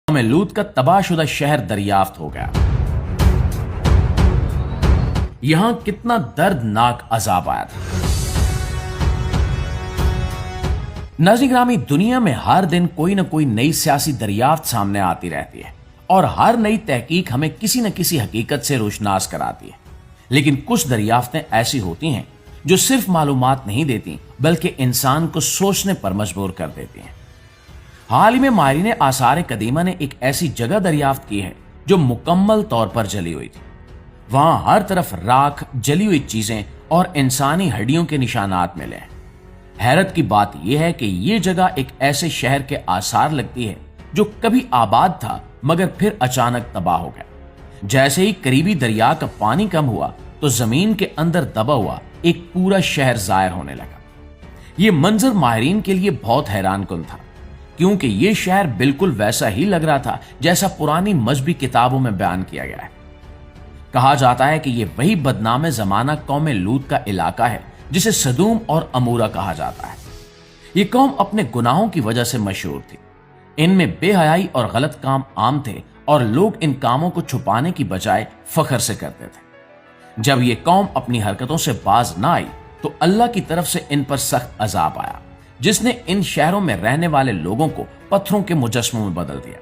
में लूत का तबाहशुदा शहर दरियाफ्त हो गया। यहां कितना दर्दनाक अजाब आया था। नाज़रीन ग्रामी, दुनिया में हर दिन कोई ना कोई नई सियासी दरियाफ्त सामने आती रहती है और हर नई तहकीक हमें किसी न किसी हकीकत से रोशनास कराती है। लेकिन कुछ दरियाफ्तें ऐसी होती हैं जो सिर्फ मालूमात नहीं देती बल्कि इंसान को सोचने पर मजबूर कर देती हैं। हाल ही में माहिरीन आसार कदीमा ने एक ऐसी जगह दरियाफ्त की है जो मुकम्मल तौर पर जली हुई थी। वहां हर तरफ राख, जली हुई चीजें और इंसानी हड्डियों के निशानात मिले हैं। हैरत की बात यह है कि यह जगह एक ऐसे शहर के आसार लगती है जो कभी आबाद था मगर फिर अचानक तबाह हो गया। जैसे ही करीबी दरिया का पानी कम हुआ तो जमीन के अंदर दबा हुआ एक पूरा शहर जाहिर होने लगा। यह मंजर माहिरीन के लिए बहुत हैरान कुन था, क्योंकि यह शहर बिल्कुल वैसा ही लग रहा था जैसा पुरानी मजहबी किताबों में बयान किया गया है। कहा जाता है कि यह वही बदनाम जमाना कौम लूत का इलाका है जिसे सदूम और अमूरा कहा जाता है। यह कौम अपने गुनाहों की वजह से मशहूर थी। इनमें बेहयाई और गलत काम आम थे और लोग इन कामों को छुपाने की बजाय फख्र से करते थे। जब यह कौम अपनी हरकतों से बाज ना आई तो अल्लाह की तरफ से इन पर सख्त अजाब आया, जिसने इन शहरों में रहने वाले लोगों को पत्थरों के मुजस्मों में बदल दिया।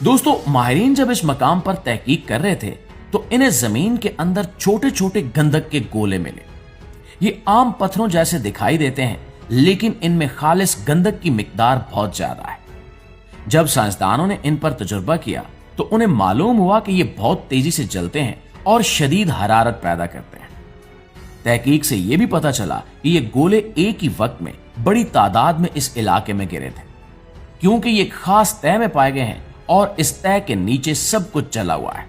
दोस्तों, माहिरीन जब इस मकाम पर तहकीक कर रहे थे तो इन्हें जमीन के अंदर छोटे छोटे गंधक के गोले मिले। ये आम पत्थरों जैसे दिखाई देते हैं, लेकिन इनमें खालिस गंधक की मिकदार बहुत ज्यादा है। जब साइंसदानों ने इन पर तजुर्बा किया तो उन्हें मालूम हुआ कि ये बहुत तेजी से जलते हैं और शदीद हरारत पैदा करते हैं। तहकीक से यह भी पता चला कि ये गोले एक ही वक्त में बड़ी तादाद में इस इलाके में गिरे थे, क्योंकि ये खास तह में पाए गए हैं और इस तह के नीचे सब कुछ जला हुआ है।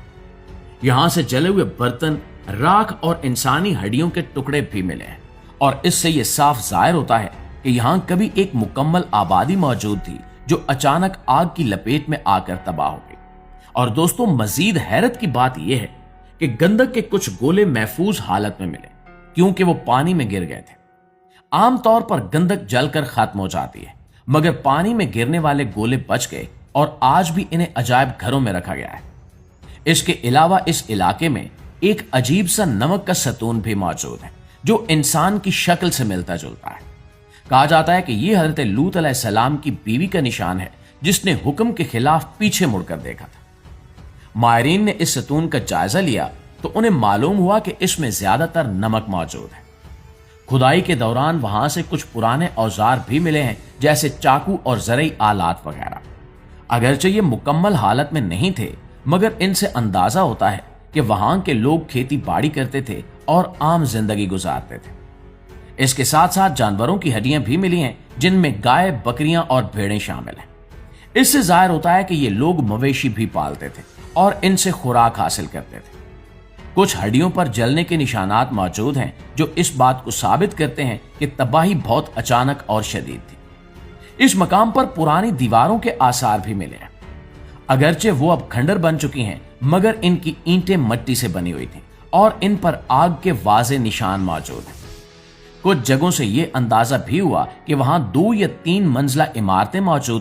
यहां से जले हुए बर्तन, राख और इंसानी हड्डियों के टुकड़े भी मिले हैं और इससे यह साफ जाहिर होता है कि यहां कभी एक मुकम्मल आबादी मौजूद थी जो अचानक आग की लपेट में आकर तबाह हो गई। और दोस्तों, मजीद हैरत की बात यह है कि गंधक के कुछ गोले महफूज हालत में मिले, क्योंकि वो पानी में गिर गए थे। आमतौर पर गंधक जलकर खत्म हो जाती है, मगर पानी में गिरने वाले गोले बच गए और आज भी इन्हें अजायब घरों में रखा गया है। इसके अलावा इस इलाके में एक अजीब सा नमक का सतून भी मौजूद है जो इंसान की शक्ल से मिलता जुलता है। कहा जाता है कि यह हजरत लूत अलैहिस्सलाम की बीवी का निशान है जिसने हुक्म के खिलाफ पीछे मुड़कर देखा था। माहिरीन ने इस सतून का जायजा लिया तो उन्हें मालूम हुआ कि इसमें ज्यादातर नमक मौजूद है। खुदाई के दौरान वहां से कुछ पुराने औजार भी मिले हैं, जैसे चाकू और ज़रई आलात वगैरह। अगरचे ये मुकम्मल हालत में नहीं थे, मगर इनसे अंदाजा होता है कि वहां के लोग खेती बाड़ी करते थे और आम जिंदगी गुजारते थे। इसके साथ साथ जानवरों की हड्डियां भी मिली हैं, जिनमें गाय, बकरियां और भेड़ें शामिल हैं। इससे जाहिर होता है कि ये लोग मवेशी भी पालते थे और इनसे खुराक हासिल करते थे। कुछ हड्डियों पर जलने के निशानात मौजूद हैं जो इस बात को साबित करते हैं कि तबाही बहुत अचानक और शदीद थी। इस मकाम पर पुरानी दीवारों के आसार भी मिले हैं। अगरचे वो अब खंडर बन चुकी हैं, मगर इनकी ईंटें मिट्टी से बनी हुई थी और इन पर आग के वाज़े निशान मौजूद हैं। कुछ जगहों से यह अंदाजा भी हुआ कि वहां 2 या 3 मंजिला इमारतें मौजूद